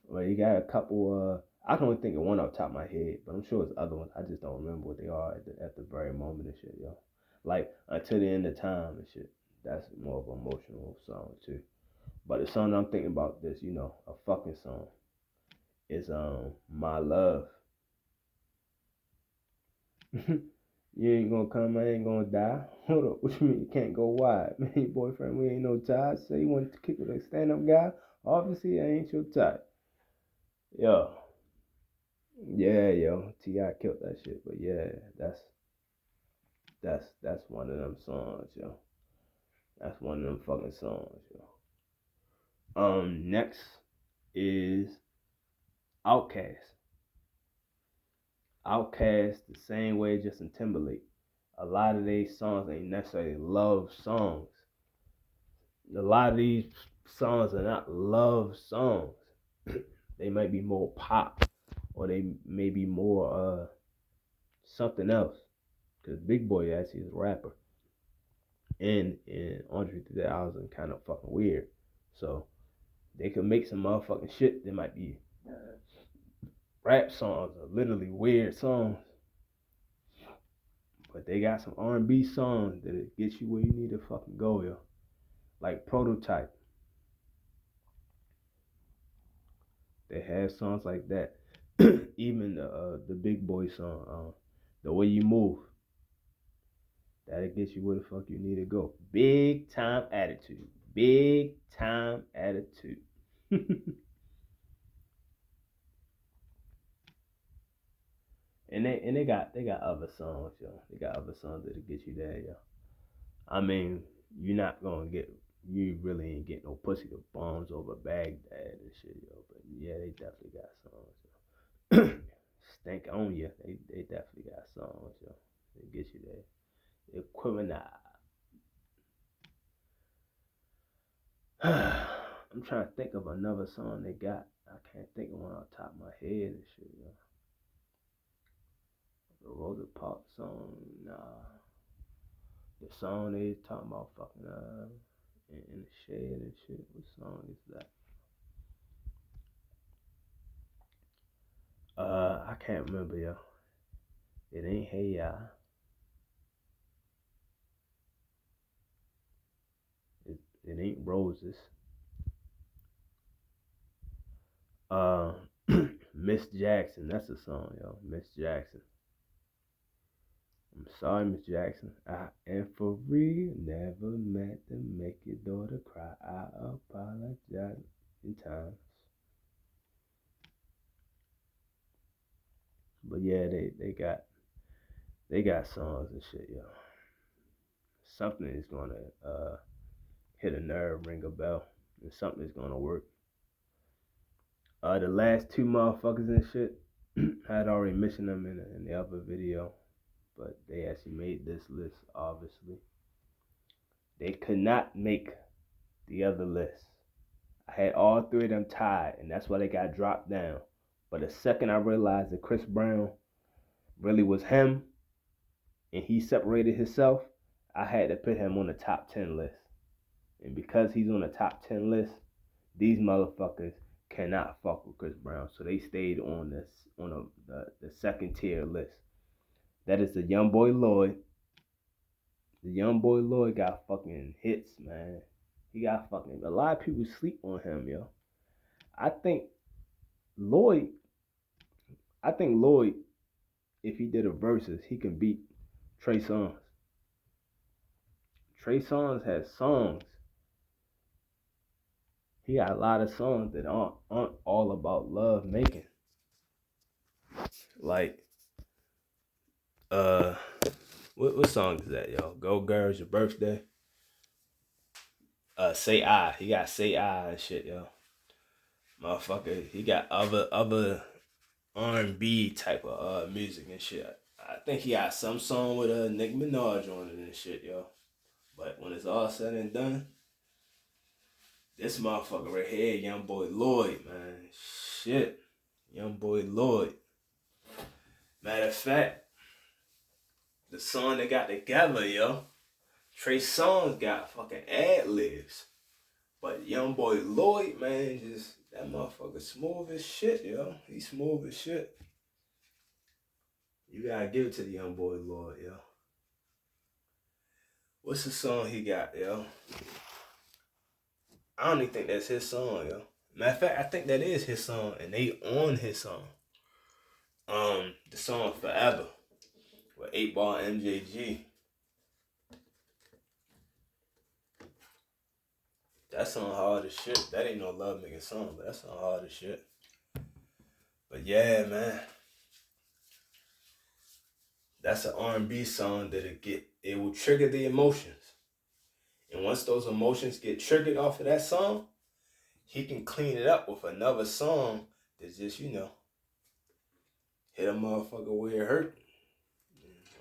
Well, you got a couple, I can only think of one off the top of my head, but I'm sure it's other ones. I just don't remember what they are at the very moment and shit, yo. Like, Until the End of Time and shit. That's more of an emotional song, too. But the song I'm thinking about this, you know, a fucking song, is My Love. You ain't gonna come, I ain't gonna die. Hold up, what you mean you can't go wide? Man, your boyfriend, we ain't no tie. Say you want to kick with a stand-up guy? Obviously, I ain't your type. Yo. Yeah, yo. T.I. killed that shit. But yeah, that's one of them songs, yo. That's one of them fucking songs, yo. Next is Outkast. Outkast, the same way as Justin Timberlake. A lot of these songs ain't necessarily love songs. A lot of these songs are not love songs. They might be more pop, or they may be more something else. Because Big Boy actually is a rapper. And Andre 3000 kind of fucking weird. So they could make some motherfucking shit that might be rap songs or literally weird songs. But they got some R&B songs that'll get you where you need to fucking go, yo. Like Prototype. They have songs like that. Even the Big Boy song, The Way You Move. That'll get you where the fuck you need to go. Big time attitude. Big time attitude. And they got other songs, yo. They got other songs that'll get you there, yo. I mean, you really ain't getting no pussy to bombs over Baghdad and shit, yo. But yeah, they definitely got songs, yo. Stank on ya. They definitely got songs, yo. They get you there. Equimini. I'm trying to think of another song they got. I can't think of one off the top of my head and shit, yo. The Rosa Parks song, nah. The song they talking about fucking in the shed and shit. What song is that? I can't remember, yo. It ain't Hey Ya. It ain't Roses. Miss Jackson, that's the song, yo. Miss Jackson. I'm sorry, Miss Jackson. I am for real. Never meant to make your daughter cry. I apologize in times. But yeah, they got songs and shit, yo. Something is gonna hit a nerve, ring a bell, and something is gonna work. The last two motherfuckers and shit, I had already mentioned them in the other video, but they actually made this list, obviously. They could not make the other list. I had all three of them tied, and that's why they got dropped down. But the second I realized that Chris Brown really was him, and he separated himself, I had to put him on the top 10 list. And because he's on the top 10 list, these motherfuckers cannot fuck with Chris Brown. So they stayed on the second tier list. That is the Young Boy Lloyd. The Young Boy Lloyd got fucking hits, man. He got fucking, a lot of people sleep on him, yo. I think Lloyd, if he did a versus, he can beat Trey Songz. Trey Songz has songs. He got a lot of songs that aren't all about love making. Like, what song is that, yo? Go Girls, Your Birthday. Say I. He got Say I and shit, yo. Motherfucker, he got other R&B type of music and shit. I think he got some song with Nicki Minaj on it and shit, yo. But when it's all said and done, this motherfucker right here, Young Boy Lloyd, man. Shit. Young Boy Lloyd. Matter of fact, the song they got together, yo. Trey Songz got fucking ad-libs. But Young Boy Lloyd, man, just, that motherfucker smooth as shit, yo. He smooth as shit. You gotta give it to the Young Boy Lloyd, yo. What's the song he got, yo? I don't even think that's his song, yo. Matter of fact, I think that is his song, and they on his song. The song Forever with 8 Ball MJG. That song hard as shit. That ain't no love making song, but that song hard as shit. But yeah, man. That's an R&B song it will trigger the emotions. And once those emotions get triggered off of that song, he can clean it up with another song that's just, hit a motherfucker where it hurt.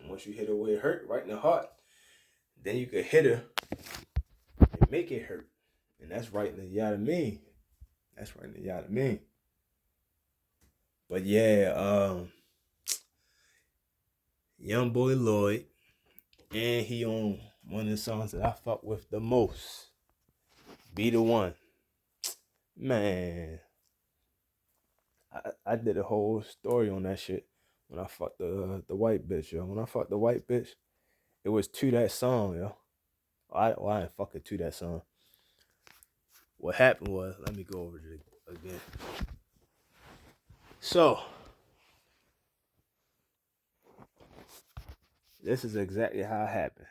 And once you hit her where it hurt, right in the heart, then you can hit her and make it hurt. And that's right in the yada mean. That's right in the yada mean. But yeah, Young Boy Lloyd, and he on one of the songs that I fuck with the most. Be the One. Man, I did a whole story on that shit when I fucked the white bitch, yo. When I fucked the white bitch, it was to that song, yo. I didn't fuck it to that song. What happened was, let me go over it again. So, this is exactly how it happened.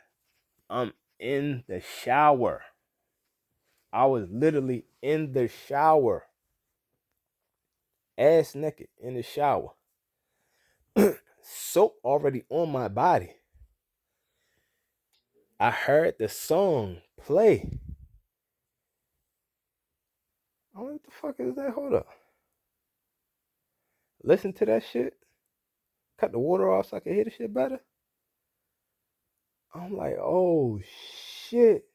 I'm in the shower. I was literally in the shower. Ass naked in the shower. Soap already on my body. I heard the song play. Oh, what the fuck is that? Hold up. Listen to that shit. Cut the water off so I can hear the shit better. I'm like, oh shit.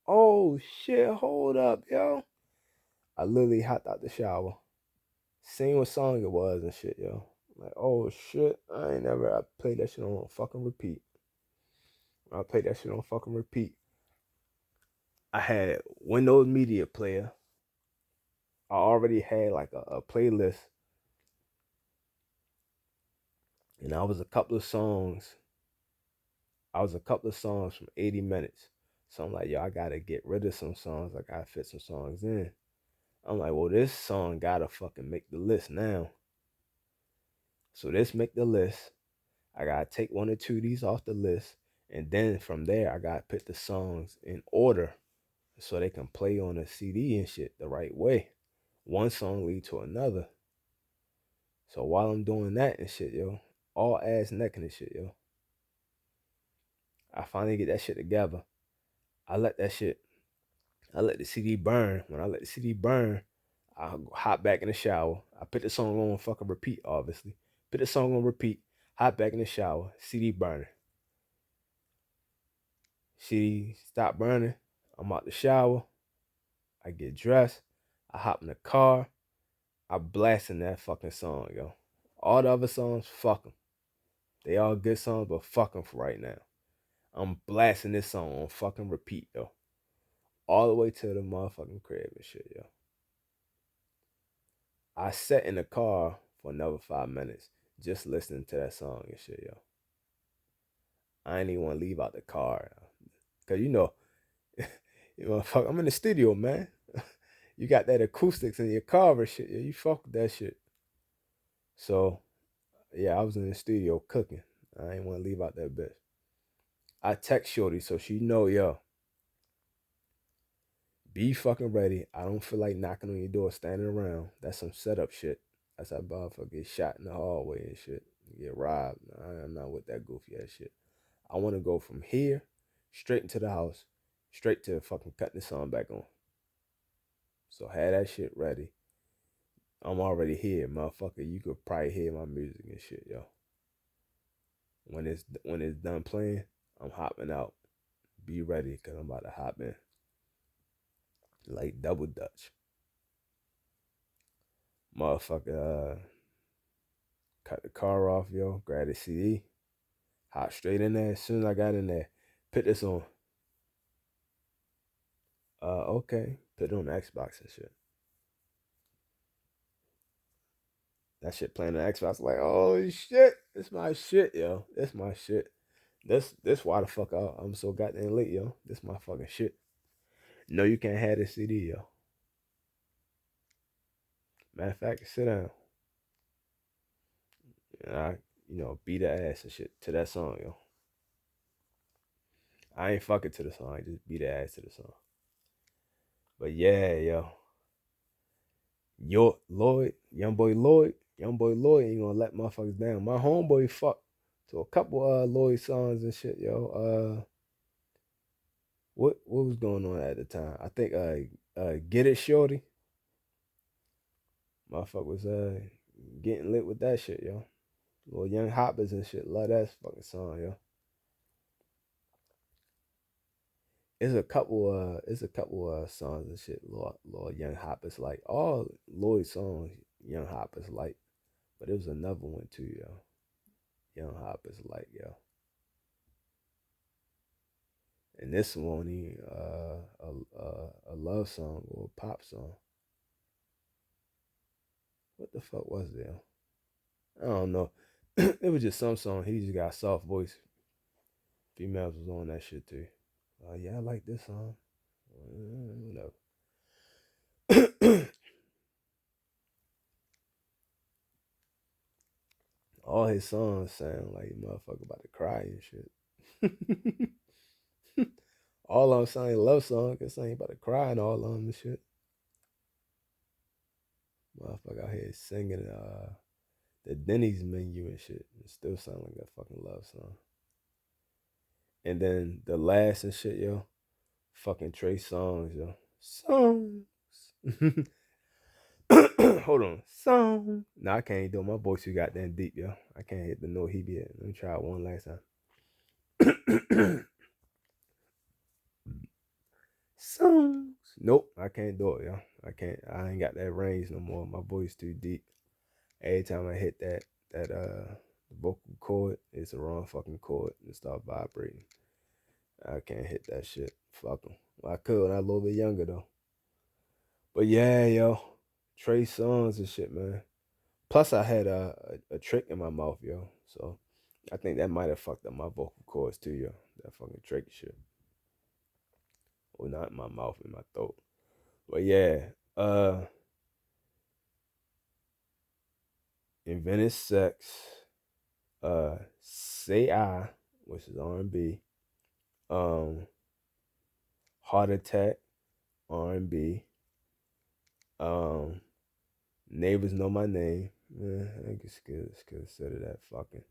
Oh shit, hold up, yo. I literally hopped out the shower, seen what song it was and shit, yo. Like, oh shit, I played that shit on fucking repeat. I played that shit on fucking repeat. I had Windows Media Player. I already had like a playlist. And I was a couple of songs from 80 minutes. So I'm like, yo, I gotta get rid of some songs. I gotta fit some songs in. I'm like, well, this song gotta fucking make the list now. So this make the list. I gotta take one or two of these off the list. And then from there, I gotta put the songs in order so they can play on the CD and shit the right way. One song lead to another. So while I'm doing that and shit, yo, all ass necking and shit, yo, I finally get that shit together. I let the CD burn. When I let the CD burn, I hop back in the shower. I put the song on fucking repeat, obviously. Put the song on repeat, hop back in the shower, CD burning. CD stop burning. I'm out the shower. I get dressed. I hop in the car. I blasting that fucking song, yo. All the other songs, fuck them. They all good songs, but fuck them for right now. I'm blasting this song on fucking repeat, yo. All the way to the motherfucking crib and shit, yo. I sat in the car for another 5 minutes just listening to that song and shit, yo. I ain't even want to leave out the car, yo. Cause you know, I'm in the studio, man. You got that acoustics in your car and shit, yo. You fuck with that shit. So, yeah, I was in the studio cooking. I ain't want to leave out that bitch. I text Shorty so she know, yo, be fucking ready. I don't feel like knocking on your door, standing around. That's some setup shit. That's how motherfucker get shot in the hallway and shit. Get robbed. I'm not with that goofy ass shit. I want to go from here straight into the house, straight to fucking cutting the song back on. So have that shit ready. I'm already here, motherfucker. You could probably hear my music and shit, yo. When it's done playing, I'm hopping out. Be ready, cause I'm about to hop in. Like double dutch. Motherfucker, cut the car off, yo. Grab the CD. Hop straight in there. As soon as I got in there, put this on. Okay. Put it on the Xbox and shit. That shit playing on the Xbox. Like, oh shit. This my shit, yo. This my shit. This why the fuck I'm so goddamn late, yo. This my fucking shit. No, you can't have this CD, yo. Matter of fact, sit down. And I, beat the ass and shit to that song, yo. I ain't fucking to the song. I just beat the ass to the song. But yeah, yo. Young Boy Lloyd ain't gonna let motherfuckers down. My homeboy fucked to a couple Lloyd songs and shit, yo. What was going on at the time? I think Get It Shorty. Motherfucker was getting lit with that shit, yo. Little Young Hoppers and shit. Love that fucking song, yo. It's a couple songs and shit. Little Young Hoppers like all Lloyd songs. Young Hoppers like, but it was another one too, yo. Young Hoppers like, yo. And this one, a love song or a pop song. What the fuck was it? I don't know. It was just some song. He just got a soft voice. Females was on that shit too. Yeah, I like this song. Whatever. All his songs sound like motherfucker about to cry and shit. All of them sound like love songs. Cause ain't about to cry and all of them and shit. Motherfucker out here singing the Denny's menu and shit. It still sound like a fucking love song. And then the last and shit, yo. Fucking Trey Songz, yo. Songs. Hold on. Song. No, I can't do it. My voice too goddamn deep, yo. I can't hit the note he be at. Let me try it one last time. Songs. Nope, I can't do it, yo. I ain't got that range no more. My voice too deep. Every time I hit that vocal cord, it's the wrong fucking chord and start vibrating. I can't hit that shit. Fuck them. Well, I could when I was a little bit younger though. But yeah, yo, Trey Songz and shit, man. Plus, I had a trick in my mouth, yo. So I think that might have fucked up my vocal cords too, yo. That fucking trick shit. Well, not in my mouth, in my throat. But yeah, Invented Sex, Say I, which is R&B, Heart Attack, R&B, Neighbors Know My Name. I guess consider that fucking.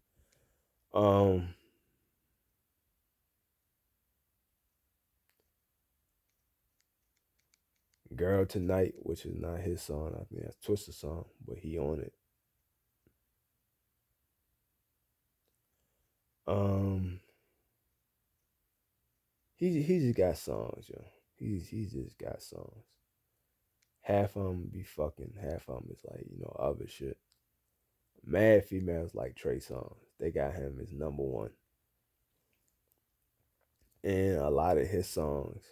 Girl Tonight, which is not his song. I think that's Twister's song, but he on it. He just got songs, yo. He just got songs. Half of them be fucking, half of them is like, other shit. Mad females like Trey Songz. They got him as number one. And a lot of his songs,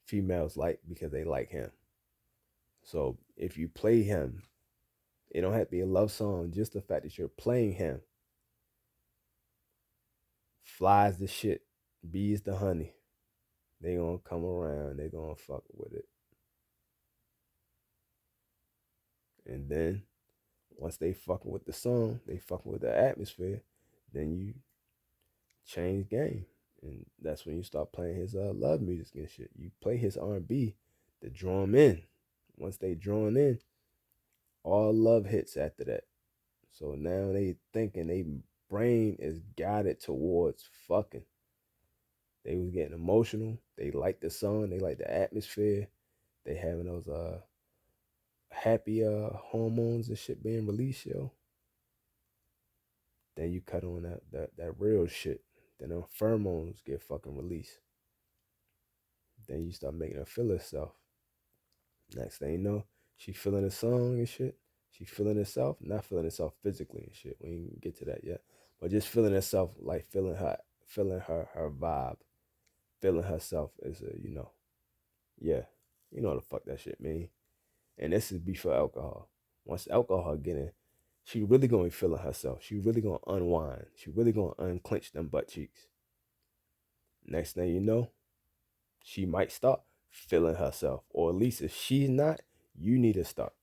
females like because they like him. So if you play him, it don't have to be a love song. Just the fact that you're playing him flies the shit, bees the honey. They gonna come around. They gonna fuck with it. And then once they fucking with the song, they fucking with the atmosphere, then you change game. And that's when you start playing his love music and shit. You play his R&B to draw them in. Once they drawn in, all love hits after that. So now they thinking they brain is guided towards fucking. They was getting emotional. They like the song. They like the atmosphere. They having those happy hormones and shit being released, yo. Then you cut on that real shit. Then them pheromones get fucking released. Then you start making her feel herself. Next thing you know, she feeling the song and shit. She feeling herself, not feeling herself physically and shit. We ain't get to that yet. But just feeling herself, like feeling her vibe. Feeling herself as a, yeah. You know what the fuck that shit mean. And this is before alcohol. Once alcohol get in, she really gonna be feeling herself. She really gonna unwind. She really gonna unclench them butt cheeks. Next thing you know, she might start feeling herself. Or at least if she's not, you need to start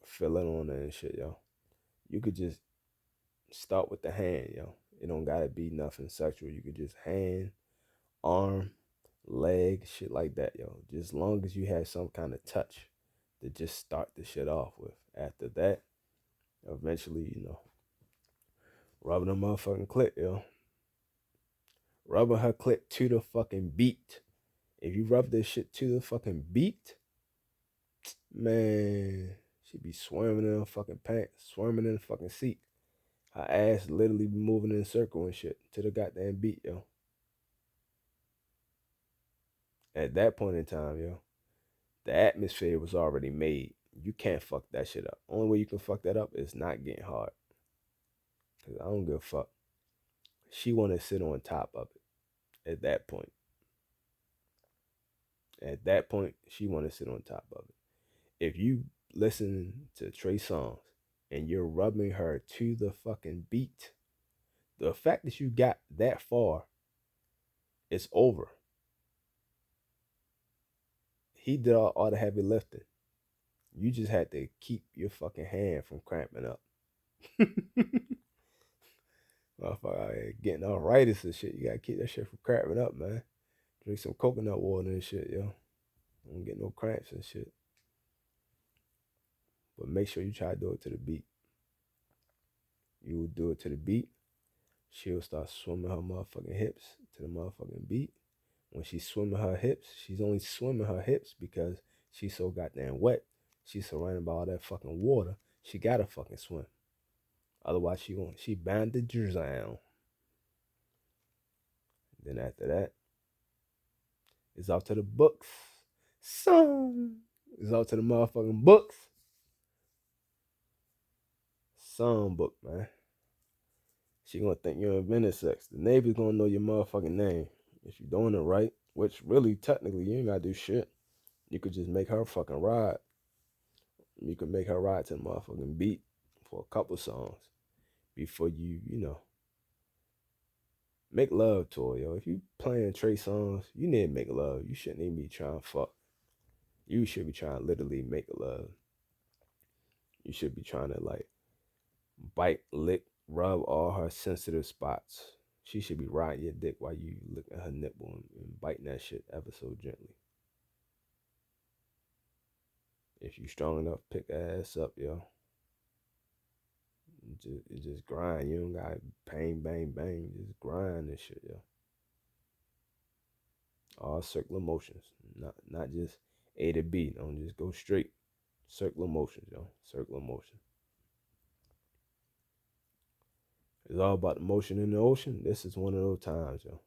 feeling on her and shit, yo. You could just start with the hand, yo. It don't gotta be nothing sexual. You could just hand, arm, leg, shit like that, yo. Just as long as you have some kind of touch to just start the shit off with. After that, eventually, rubbing the motherfucking clit, yo. Rubbing her clit to the fucking beat. If you rub this shit to the fucking beat, man, she be swimming in her fucking pants, swimming in the fucking seat. Her ass literally be moving in a circle and shit to the goddamn beat, yo. At that point in time, yo, the atmosphere was already made. You can't fuck that shit up. Only way you can fuck that up is not getting hard. Cause I don't give a fuck. She want to sit on top of it. At that point. At that point, she want to sit on top of it. If you listen to Trey Songz and you're rubbing her to the fucking beat, the fact that you got that far, it's over. He did all the heavy lifting. You just had to keep your fucking hand from cramping up. Motherfucker, getting arthritis and shit. You gotta keep that shit from cramping up, man. Drink some coconut water and shit, yo. Don't get no cramps and shit. But make sure you try to do it to the beat. You will do it to the beat. She'll start swimming her motherfucking hips to the motherfucking beat. When she's swimming her hips, she's only swimming her hips because she's so goddamn wet. She's surrounded by all that fucking water. She gotta fucking swim. Otherwise, she bound to drown. Then after that, it's off to the books. Son. It's out to the motherfucking books. Son book, man. She gonna think you invented sex. The Navy's gonna know your motherfucking name. If you're doing it right, which really, technically, you ain't gotta do shit. You could just make her fucking ride. You could make her ride to the motherfucking beat for a couple songs before you make love to her, yo. If you playing Trey Songz, you need to make love. You shouldn't even be trying to fuck. You should be trying to literally make love. You should be trying to like bite, lick, rub all her sensitive spots. She should be riding your dick while you look at her nipple and biting that shit ever so gently. If you strong enough, pick her ass up, yo. Just grind. You don't got pain, bang, bang. Just grind this shit, yo. All circular motions, not just A to B. Don't just go straight. Circular motions, yo. Circular motion. It's all about the motion in the ocean. This is one of those times, yo.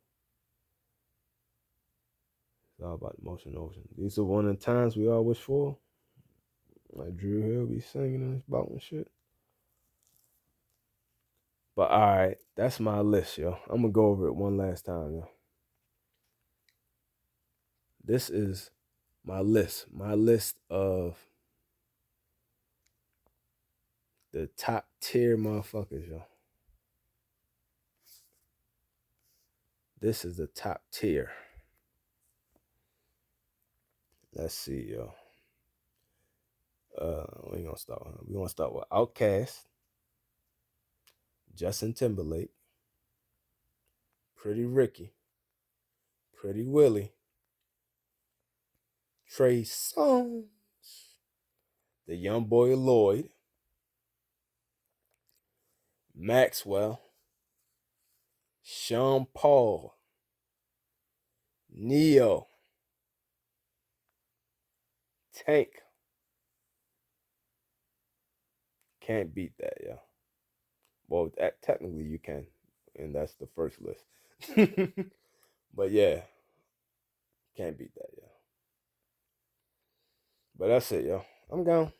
It's all about the motion in the ocean. These are one of the times we all wish for. Like Dru Hill be singing in his bout and shit. But alright, that's my list, yo. I'm gonna go over it one last time, yo. This is my list. My list of the top tier motherfuckers, yo. This is the top tier. Let's see, yo. We're gonna start. We're gonna start with Kast, Justin Timberlake, Pretty Riccy, Pretty Willie, Trey Songz, the young Boy Lloyd, Maxwell, Sean Paul, Neo, Tank. Can't beat that, yeah. Well, technically you can, and that's the first list. But yeah, can't beat that, yeah. But that's it, yo. I'm gone.